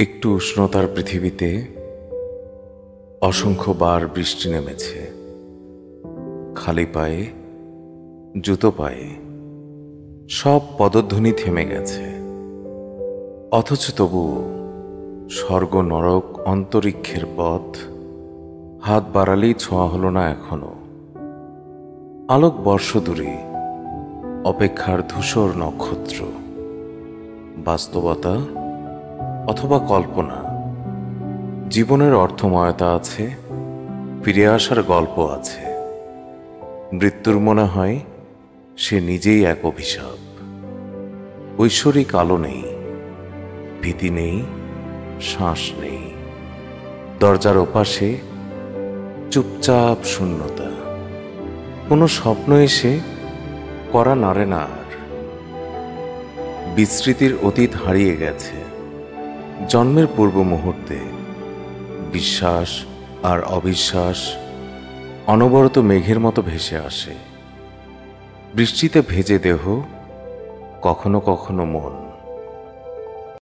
একটু উষ্ণতার পৃথিবীতে অসংখ্যবার বৃষ্টি নেমেছে। খালি পায়ে, জুতো পায়ে, সব পদধ্বনি থেমে গেছে। অথচ তবুও স্বর্গ নরক অন্তরিক্ষের পথ হাত বাড়ালেই ছোঁয়া হলো না এখনো। আলোক বর্ষ দূরে অপেক্ষার ধূসর নক্ষত্র। বাস্তবতা অথবা কল্পনা, জীবনের অর্থময়তা আছে, ফিরে আসার গল্প আছে। মৃত্যুর মনে হয় সে নিজেই এক অভিশাপ। ঐশ্বরিক আলো নেই, ভীতি নেই, শ্বাস নেই। দরজার ওপাশে চুপচাপ শূন্যতা। কোনো স্বপ্ন এসে করা নাড়ে না আর। বিস্মৃতির অতীত হারিয়ে গেছে। জন্মের পূর্ব মুহূর্তে বিশ্বাস আর অবিশ্বাস অনবরত মেঘের মতো ভেসে আসে। বৃষ্টিতে ভেজে দেহ, কখনো কখনো মন।